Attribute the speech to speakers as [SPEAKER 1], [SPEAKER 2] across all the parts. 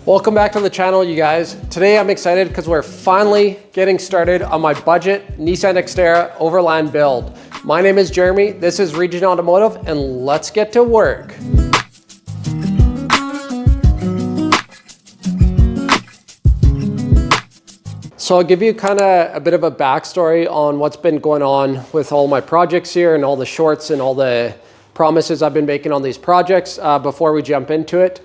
[SPEAKER 1] Welcome back to the channel, you guys. Today I'm excited because we're finally getting started on my budget Nissan Xterra Overland build. My name is Jeremy, this is Region Automotive, and let's get to work. So I'll give you kind of a bit of a backstory on what's been going on with all my projects here and all the shorts and all the promises I've been making on these projects before we jump into it.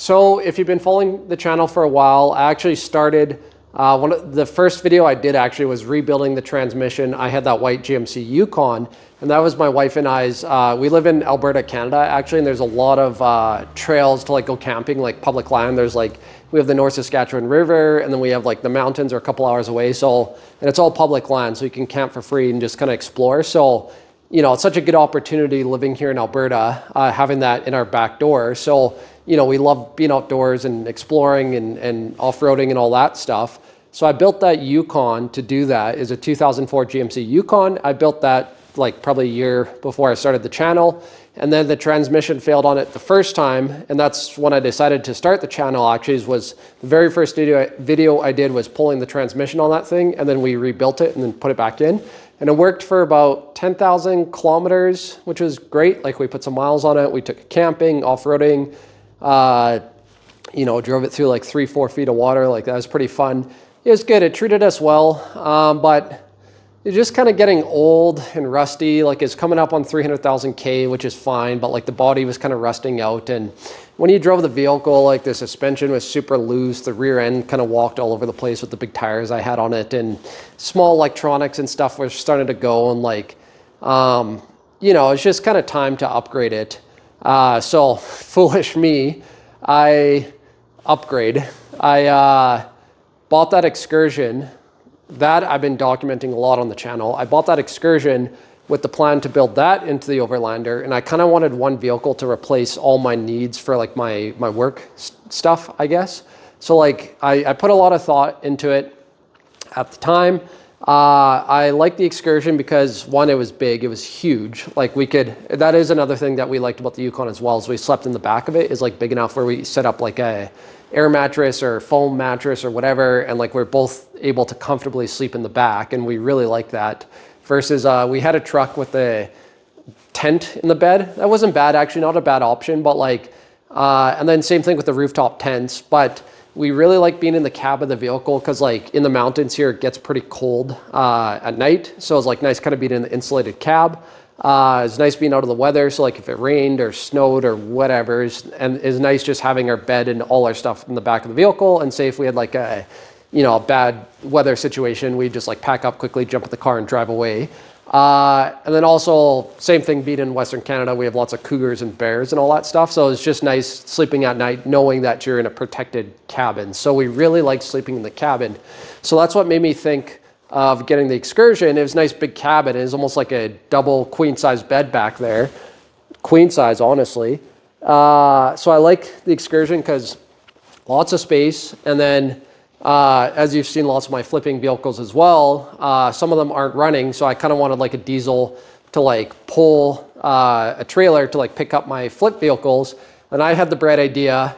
[SPEAKER 1] So if you've been following the channel for a while, I actually started, the first video I did actually was rebuilding the transmission. I had that white GMC Yukon, and that was my wife and I's. We live in Alberta, Canada, actually, and there's a lot of trails to like go camping, like public land. There's like, we have the North Saskatchewan River, and then we have like the mountains are a couple hours away. So, and it's all public land, so you can camp for free and just kind of explore. So, you know, it's such a good opportunity living here in Alberta, having that in our back door. So, you know, we love being outdoors and exploring and off-roading and all that stuff. So I built that Yukon to do that. It's a 2004 GMC Yukon. I built that like probably a year before I started the channel. And then the transmission failed on it the first time. And that's when I decided to start the channel. Actually, was the very first video I did was pulling the transmission on that thing. And then we rebuilt it and then put it back in. And it worked for about 10,000 kilometers, which was great. Like we put some miles on it. We took it camping, off-roading, you know, drove it through like 3-4 feet of water. Like that was pretty fun. It was good. It treated us well, but it's just kind of getting old and rusty. Like it's coming up on 300,000 K, which is fine, but like the body was kind of rusting out. And when you drove the vehicle, like the suspension was super loose. The rear end kind of walked all over the place with the big tires I had on it, and small electronics and stuff were starting to go. And like, you know, it's just kind of time to upgrade it. So foolish me, I upgrade. I bought that Excursion. That I've been documenting a lot on the channel. I bought that Excursion with the plan to build that into the Overlander, and I kind of wanted one vehicle to replace all my needs for like my work stuff, I guess. So like I put a lot of thought into it at the time. I liked the Excursion because one, it was big, it was huge. Like we could, that is another thing that we liked about the Yukon as well, is we slept in the back of it, is like big enough where we set up like a air mattress or foam mattress or whatever, and like we're both able to comfortably sleep in the back, and we really liked that. Versus we had a truck with a tent in the bed. That wasn't bad, actually, not a bad option, but like, and then same thing with the rooftop tents. But we really like being in the cab of the vehicle because like in the mountains here, it gets pretty cold at night. So it's like nice kind of being in the insulated cab. It's nice being out of the weather. So like if it rained or snowed or whatever, and it's nice just having our bed and all our stuff in the back of the vehicle. And say if we had like a, you know, a bad weather situation, we just like pack up quickly, jump in the car and drive away. And then also same thing being in Western Canada, we have lots of cougars and bears and all that stuff. So it's just nice sleeping at night, knowing that you're in a protected cabin. So we really like sleeping in the cabin. So that's what made me think of getting the Excursion. It was a nice big cabin. It was almost like a double queen size bed back there. Queen size, honestly. So I like the Excursion because lots of space. And then as you've seen lots of my flipping vehicles as well, some of them aren't running. So I kind of wanted like a diesel to like pull a trailer to like pick up my flip vehicles. And I had the bright idea.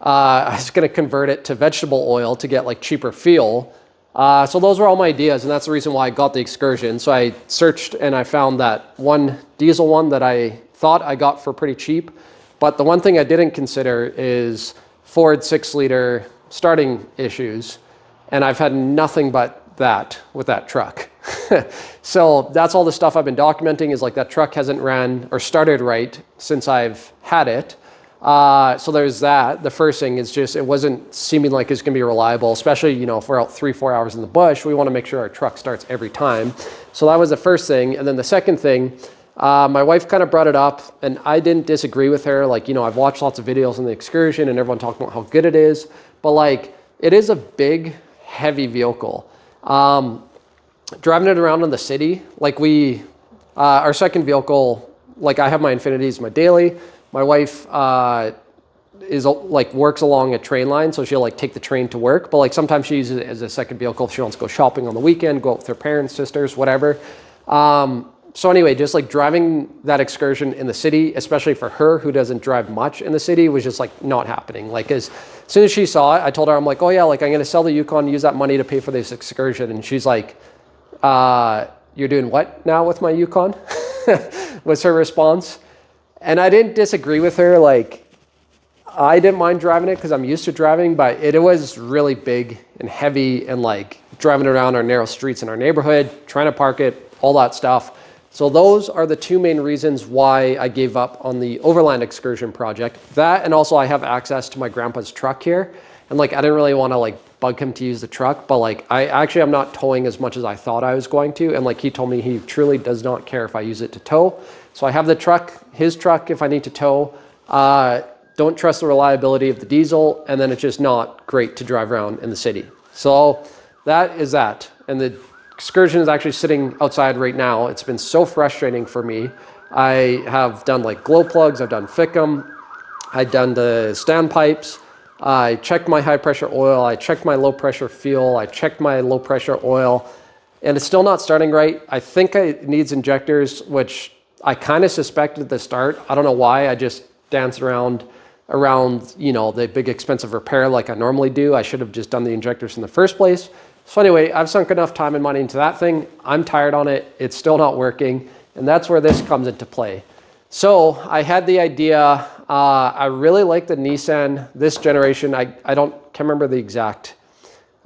[SPEAKER 1] I was going to convert it to vegetable oil to get like cheaper fuel. So those were all my ideas, and that's the reason why I got the Excursion. So I searched and I found that one diesel one that I thought I got for pretty cheap. But the one thing I didn't consider is Ford 6-liter starting issues. And I've had nothing but that with that truck. So that's all the stuff I've been documenting, is like that truck hasn't ran or started right since I've had it. So there's that. The first thing is just, it wasn't seeming like it's going to be reliable, especially, you know, if we're out 3-4 hours in the bush, we want to make sure our truck starts every time. So that was the first thing. And then the second thing, my wife kind of brought it up, and I didn't disagree with her. Like, you know, I've watched lots of videos on the Excursion and everyone talking about how good it is, but like, it is a big, heavy vehicle. Driving it around in the city, like our second vehicle, like I have my Infinities, my daily. My wife is like works along a train line, so she'll like take the train to work. But like sometimes she uses it as a second vehicle if she wants to go shopping on the weekend, go out with her parents, sisters, whatever. so anyway, just like driving that Excursion in the city, especially for her who doesn't drive much in the city, was just like not happening. Like as soon as she saw it, I told her, I'm like, oh yeah, like I'm going to sell the Yukon, use that money to pay for this Excursion. And she's like, you're doing what now with my Yukon? Was her response. And I didn't disagree with her. Like I didn't mind driving it because I'm used to driving, but it was really big and heavy and like driving around our narrow streets in our neighborhood, trying to park it, all that stuff. So those are the two main reasons why I gave up on the Overland Excursion project. That, and also I have access to my grandpa's truck here. And like, I didn't really want to like bug him to use the truck, but like, I'm not towing as much as I thought I was going to. And like, he told me he truly does not care if I use it to tow. So I have the truck, his truck, if I need to tow. Don't trust the reliability of the diesel. And then it's just not great to drive around in the city. So that is that. And the Excursion is actually sitting outside right now. It's been so frustrating for me. I have done like glow plugs, I've done Fickum, I've done the standpipes, I checked my high pressure oil, I checked my low pressure fuel, I checked my low pressure oil, and it's still not starting right. I think it needs injectors, which I kind of suspected at the start. I don't know why, I just danced around, you know, the big expensive repair like I normally do. I should have just done the injectors in the first place. So anyway, I've sunk enough time and money into that thing. I'm tired on it. It's still not working. And that's where this comes into play. So I had the idea, I really like the Nissan, this generation. I can't remember the exact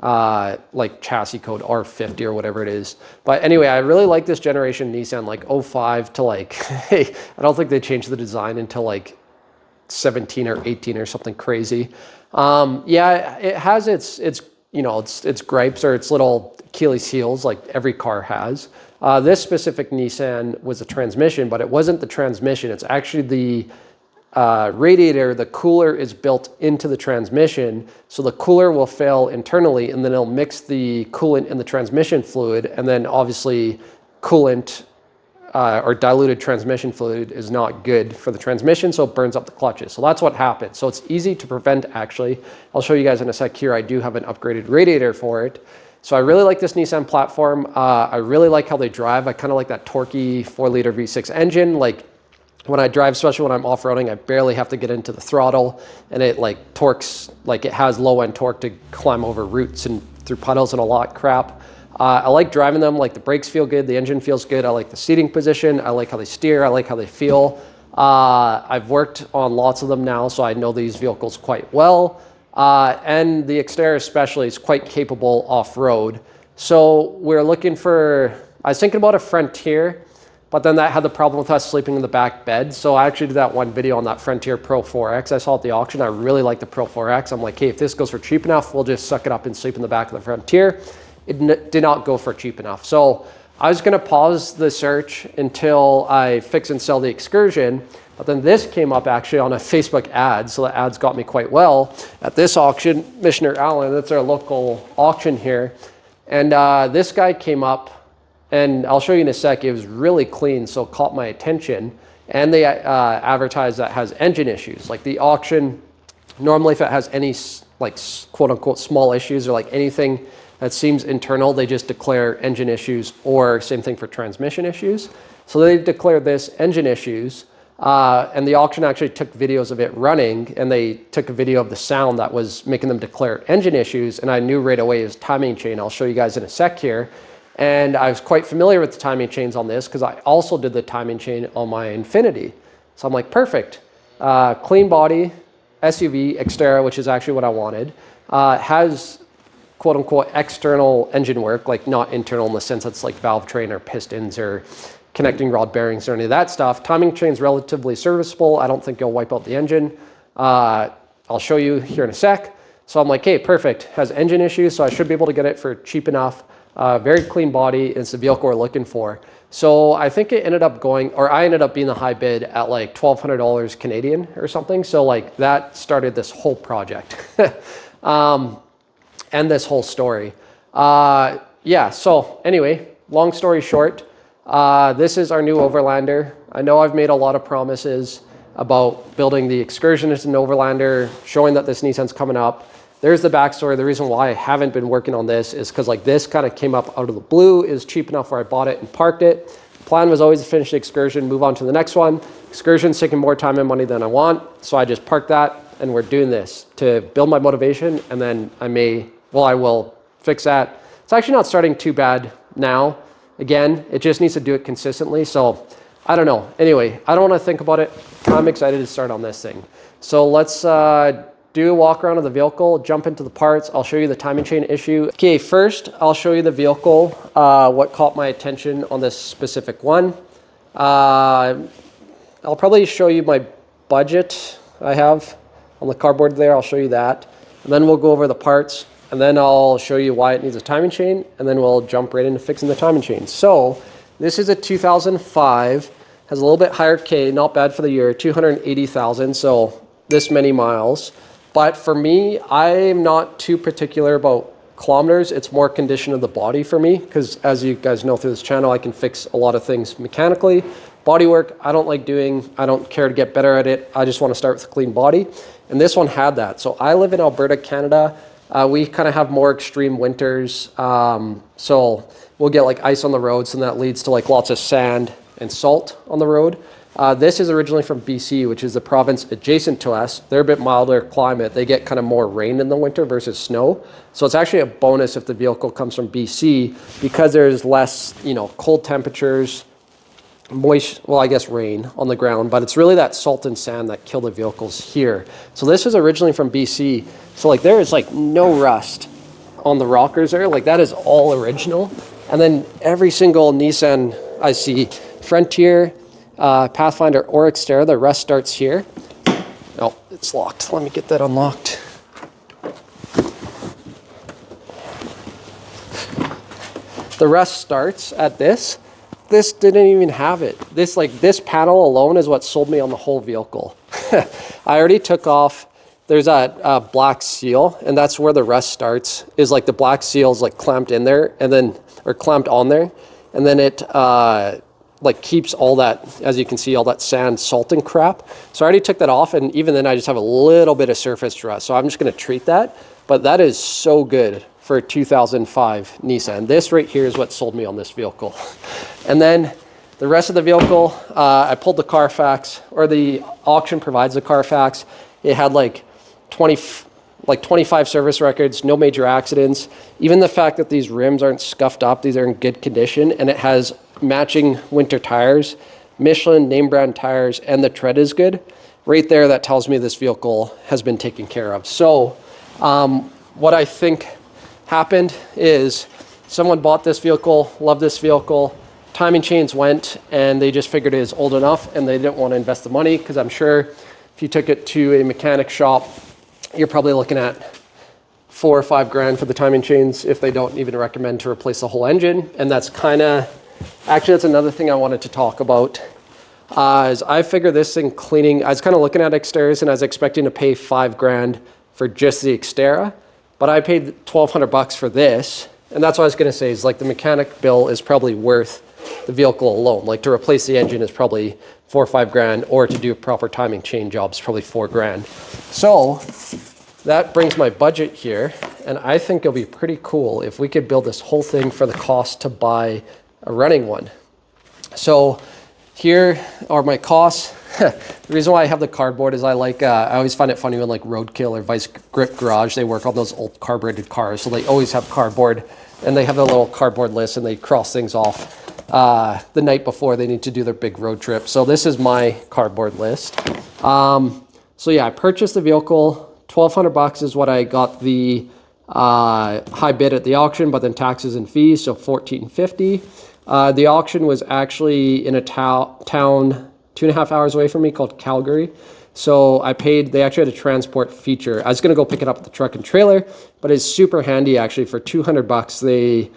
[SPEAKER 1] like chassis code, R50 or whatever it is. But anyway, I really like this generation Nissan, like 05 to like, hey, I don't think they changed the design until like 17 or 18 or something crazy. Yeah, it has its you know, its gripes or its little Achilles heels like every car has. This specific Nissan was a transmission, but it wasn't the transmission. It's actually the radiator. The cooler is built into the transmission. So the cooler will fail internally and then it'll mix the coolant in the transmission fluid. And then obviously coolant or diluted transmission fluid is not good for the transmission, so it burns up the clutches. So that's what happens. So it's easy to prevent actually. I'll show you guys in a sec here. I do have an upgraded radiator for it. So I really like this Nissan platform. I really like how they drive. I kind of like that torquey 4-liter V6 engine. Like when I drive, especially when I'm off-roading, I barely have to get into the throttle and it like torques, like it has low end torque to climb over roots and through puddles and a lot of crap. I like driving them, like the brakes feel good, the engine feels good, I like the seating position, I like how they steer, I like how they feel. I've worked on lots of them now, so I know these vehicles quite well. And the Xterra especially is quite capable off-road. So we're looking for, I was thinking about a Frontier, but then that had the problem with us sleeping in the back bed. So I actually did that one video on that Frontier Pro 4X. I saw it at the auction, I really like the Pro 4X. I'm like, hey, if this goes for cheap enough, we'll just suck it up and sleep in the back of the Frontier. It did not go for cheap enough. So I was gonna pause the search until I fix and sell the Excursion, but then this came up actually on a Facebook ad, so the ads got me quite well. At this auction, Missioner Allen, that's our local auction here, and this guy came up, and I'll show you in a sec, it was really clean, so it caught my attention, and they advertised that it has engine issues. Like the auction, normally if it has any like quote unquote small issues or like anything that seems internal, they just declare engine issues, or same thing for transmission issues. So they declared this engine issues, and the auction actually took videos of it running, and they took a video of the sound that was making them declare engine issues, and I knew right away it was timing chain. I'll show you guys in a sec here. And I was quite familiar with the timing chains on this because I also did the timing chain on my Infiniti. So I'm like, perfect. Clean body, SUV, Xterra, which is actually what I wanted. Has quote unquote external engine work, like not internal in the sense that's like valve train or pistons or connecting rod bearings or any of that stuff. Timing chain's relatively serviceable. I don't think you'll wipe out the engine. I'll show you here in a sec. So I'm like, hey, perfect. Has engine issues, so I should be able to get it for cheap enough. Very clean body. It's the vehicle we're looking for. So I think it ended up going, or I ended up being the high bid at like $1,200 Canadian or something. So like that started this whole project. And this whole story. Yeah, so anyway, long story short, this is our new Overlander. I know I've made a lot of promises about building the Excursion as an Overlander, showing that this Nissan's coming up. There's the backstory. The reason why I haven't been working on this is because like this kind of came up out of the blue. It was cheap enough where I bought it and parked it. Plan was always to finish the Excursion, move on to the next one. Excursion's taking more time and money than I want, so I just parked that, and we're doing this to build my motivation, and then I will fix that. It's actually not starting too bad now. Again, it just needs to do it consistently, so I don't know. Anyway, I don't want to think about it. I'm excited to start on this thing. So let's do a walk around of the vehicle, jump into the parts. I'll show you the timing chain issue. Okay, first I'll show you the vehicle, what caught my attention on this specific one. I'll probably show you my budget I have on the cardboard there. I'll show you that. And then we'll go over the parts, and then I'll show you why it needs a timing chain, and then we'll jump right into fixing the timing chain. So this is a 2005, has a little bit higher K, not bad for the year, 280,000, so this many miles. But for me, I'm not too particular about kilometers. It's more condition of the body for me, because as you guys know through this channel, I can fix a lot of things mechanically. Bodywork, I don't like doing. I don't care to get better at it. I just want to start with a clean body. And this one had that. So I live in Alberta, Canada. We kind of have more extreme winters. So we'll get like ice on the roads, and that leads to like lots of sand and salt on the road. This is originally from BC, which is the province adjacent to us. They're a bit milder climate. They get kind of more rain in the winter versus snow. So it's actually a bonus if the vehicle comes from BC, because there's less, cold temperatures, moist, well, I guess rain on the ground, but it's really that salt and sand that kill the vehicles here. So this is originally from BC. So like there is like no rust on the rockers there. Like that is all original. And then every single Nissan I see, Frontier, Pathfinder or Xterra, the rust starts here. Oh, it's locked. Let me get that unlocked. The rust starts at this. This didn't even have it. This panel alone is what sold me on the whole vehicle. I already took off. There's a black seal, and that's where the rust starts. Is like the black seal is like clamped in there, and then or clamped on there, and then it like keeps all that, as you can see, all that sand, salt, and crap. So I already took that off, and even then I just have a little bit of surface rust. So I'm just going to treat that. But that is so good for a 2005 Nissan. This right here is what sold me on this vehicle. And then the rest of the vehicle, I pulled the Carfax, or the auction provides the Carfax. It had like 25 service records, no major accidents. Even the fact that these rims aren't scuffed up, these are in good condition, and it has matching winter tires, Michelin name brand tires, and the tread is good. Right there, that tells me this vehicle has been taken care of. So what I think happened is someone bought this vehicle, loved this vehicle, timing chains went, and they just figured it is old enough, and they didn't want to invest the money, because I'm sure if you took it to a mechanic shop, you're probably looking at $4 or $5 grand for the timing chains, if they don't even recommend to replace the whole engine. And that's actually that's another thing I wanted to talk about. Is I figured this thing cleaning, I was kind of looking at Xterras, and I was expecting to pay $5 grand for just the Xterra, but I paid $1,200 for this. And that's what I was going to say, is like the mechanic bill is probably worth the vehicle alone. Like to replace the engine is probably $4 or $5 grand, or to do a proper timing chain job is probably $4 grand. So that brings my budget here, and I think it'll be pretty cool if we could build this whole thing for the cost to buy a running one. So here are my costs. The reason why I have the cardboard is I always find it funny when like Roadkill or Vice Grip Garage, they work on those old carbureted cars. So they always have cardboard, and they have their little cardboard list, and they cross things off the night before they need to do their big road trip. So this is my cardboard list. So yeah, I purchased the vehicle. $1,200 is what I got the high bid at the auction, but then taxes and fees, so $1,450. The auction was actually in a town 2.5 hours away from me called Calgary. So I paid, they actually had a transport feature. I was gonna go pick it up at the truck and trailer, but it's super handy actually. For $200, they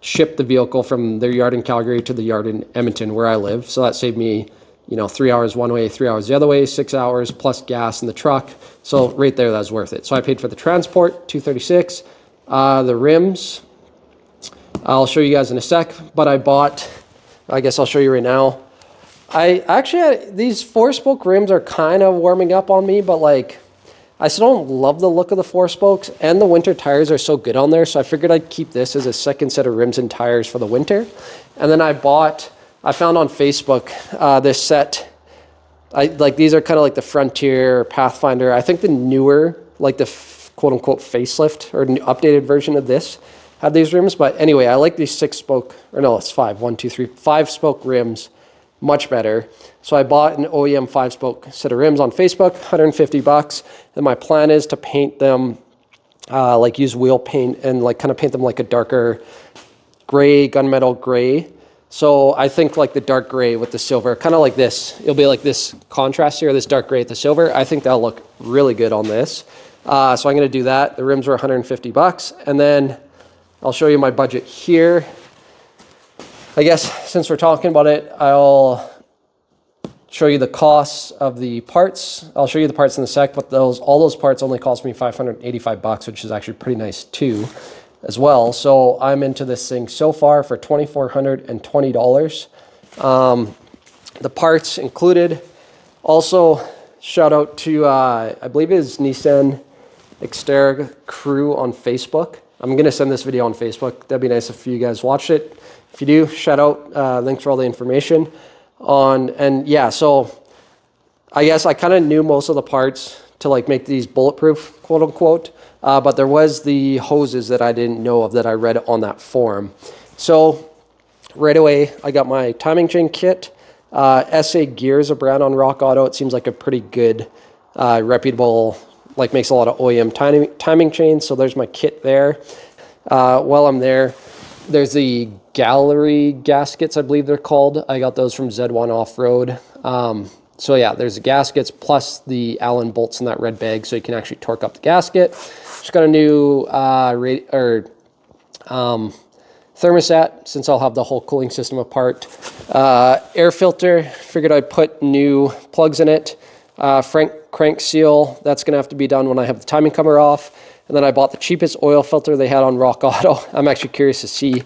[SPEAKER 1] shipped the vehicle from their yard in Calgary to the yard in Edmonton where I live. So that saved me, 3 hours one way, 3 hours the other way, 6 hours plus gas in the truck. So right there, that was worth it. So I paid for the transport, $236. The rims, I'll show you guys in a sec, but I guess I'll show you right now. I actually, these 4-spoke rims are kind of warming up on me, but like, I still don't love the look of the 4 spokes, and the winter tires are so good on there, so I figured I'd keep this as a second set of rims and tires for the winter. And then I found on Facebook this set. These are kind of like the Frontier, Pathfinder. I think the newer, like the quote-unquote facelift or updated version of this had these rims. But anyway, I like these 6-spoke, or no, it's 5, 1, 2, 3, 5-spoke rims much better. So I bought an OEM 5-spoke set of rims on Facebook, 150 bucks. And my plan is to paint them, like use wheel paint and like kind of paint them like a darker gray, gunmetal gray. So I think like the dark gray with the silver, kind of like this. It'll be like this contrast here, this dark gray with the silver. I think that'll look really good on this. So I'm going to do that. The rims were 150 bucks. And then I'll show you my budget here. I guess since we're talking about it, I'll show you the costs of the parts. I'll show you the parts in a sec, but all those parts only cost me 585 bucks, which is actually pretty nice too, as well. So I'm into this thing so far for $2,420. The parts included. Also, shout out to, I believe it is Nissan Xterra crew on Facebook. I'm going to send this video on Facebook. That'd be nice if you guys watched it. If you do, shout out, thanks for all the information and yeah, so I guess I kind of knew most of the parts to like make these bulletproof, quote unquote, but there was the hoses that I didn't know of that I read on that forum. So right away, I got my timing chain kit. SA Gear is a brand on Rock Auto. It seems like a pretty good, reputable, like makes a lot of OEM timing chains. So there's my kit there. While I'm there, there's the gallery gaskets, I believe they're called. I got those from Z1 Off-Road. So yeah, there's the gaskets plus the Allen bolts in that red bag, so you can actually torque up the gasket. Just got a new thermostat, since I'll have the whole cooling system apart. Air filter, figured I'd put new plugs in it. Crank seal, that's gonna have to be done when I have the timing cover off. And then I bought the cheapest oil filter they had on Rock Auto. I'm actually curious to see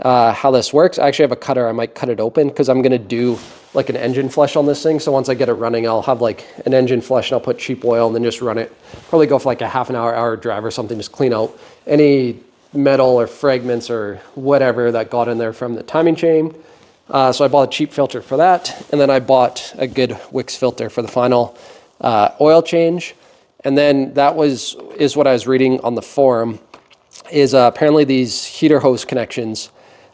[SPEAKER 1] how this works. I actually have a cutter. I might cut it open because I'm going to do like an engine flush on this thing. So once I get it running, I'll have like an engine flush and I'll put cheap oil and then just run it. Probably go for like a half an hour drive or something. Just clean out any metal or fragments or whatever that got in there from the timing chain. So I bought a cheap filter for that. And then I bought a good Wix filter for the final oil change. And then that is what I was reading on the forum, is apparently these heater hose connections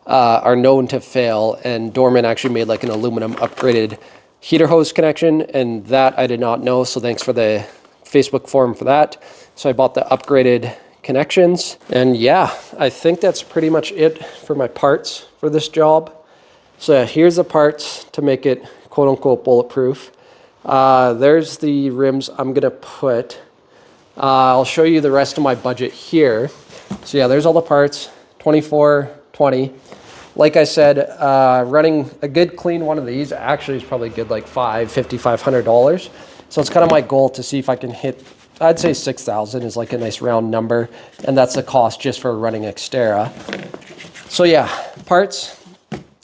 [SPEAKER 1] are known to fail, and Dorman actually made like an aluminum upgraded heater hose connection, and that I did not know, so thanks for the Facebook forum for that. So I bought the upgraded connections, and yeah, I think that's pretty much it for my parts for this job. So yeah, here's the parts to make it quote unquote bulletproof. There's the rims I'm gonna put. I'll show you the rest of my budget here. So yeah, there's all the parts, $2,420. Like I said, running a good clean one of these actually is probably good, like $500. So it's kind of my goal to see if I can hit, I'd say 6,000 is like a nice round number. And that's the cost just for running Xterra. So yeah, parts.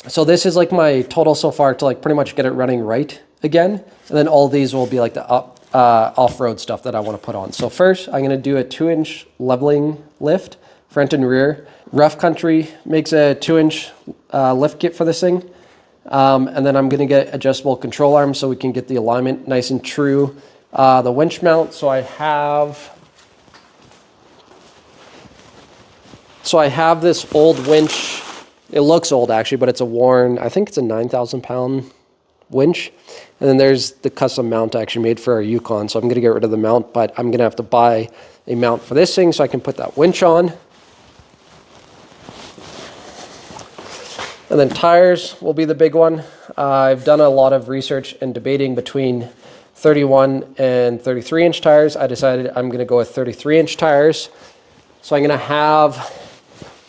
[SPEAKER 1] So this is like my total so far to like pretty much get it running right again. And then all these will be like the off-road stuff that I want to put on. So first I'm going to do a 2-inch leveling lift, front and rear. Rough Country makes a 2-inch lift kit for this thing. And then I'm going to get adjustable control arms so we can get the alignment nice and true. The winch mount, so I have this old winch. It looks old actually, but it's a worn, I think it's a 9,000 pound winch. And then there's the custom mount I actually made for our Yukon. So I'm going to get rid of the mount, but I'm going to have to buy a mount for this thing so I can put that winch on. And then tires will be the big one. I've done a lot of research and debating between 31 and 33-inch tires. I decided I'm going to go with 33-inch tires. So I'm going to have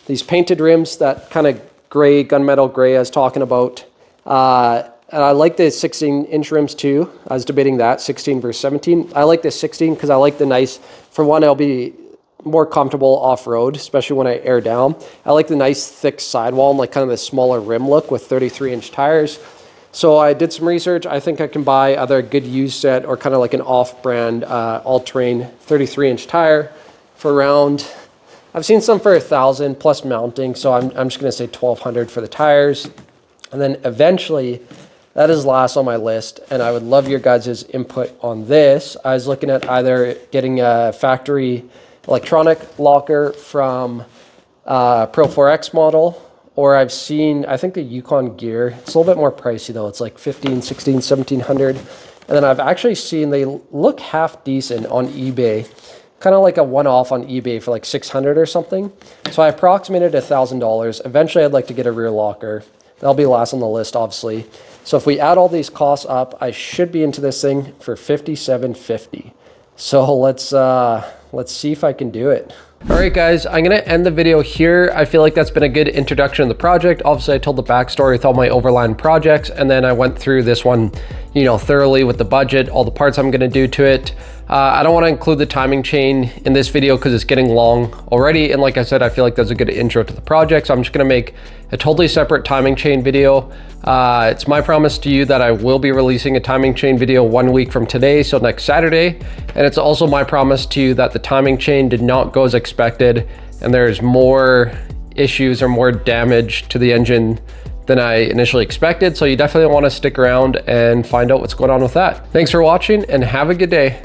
[SPEAKER 1] these painted rims, that kind of gray, gunmetal gray I was talking about. And I like the 16-inch rims too. I was debating that, 16 versus 17. I like the 16 because I like the nice, for one, I'll be more comfortable off-road, especially when I air down. I like the nice thick sidewall and like kind of the smaller rim look with 33-inch tires. So I did some research. I think I can buy either a good used set or kind of like an off-brand all-terrain 33-inch tire for around, I've seen some for 1,000 plus mounting. So I'm just gonna say 1,200 for the tires. And then eventually, that is last on my list, and I would love your guys' input on this. I was looking at either getting a factory electronic locker from Pro 4X model, or I've seen, I think the Yukon gear, it's a little bit more pricey though. It's like 15, 16, 1700. And then I've actually seen they look half decent on eBay, kind of like a one-off on eBay for like 600 or something. So I approximated $1,000. Eventually I'd like to get a rear locker. That'll be last on the list, obviously. So if we add all these costs up, I should be into this thing for $5,750. So let's see if I can do it. All right, guys, I'm gonna end the video here. I feel like that's been a good introduction to the project. Obviously, I told the backstory with all my Overland projects, and then I went through this one, you know, thoroughly with the budget, all the parts I'm gonna do to it. I don't wanna include the timing chain in this video because it's getting long already. And like I said, I feel like that's a good intro to the project. So I'm just gonna make a totally separate timing chain video. It's my promise to you that I will be releasing a timing chain video 1 week from today, so next Saturday. And it's also my promise to you that the timing chain did not go as expected, and there's more issues or more damage to the engine than I initially expected. So you definitely want to stick around and find out what's going on with that. Thanks for watching and have a good day.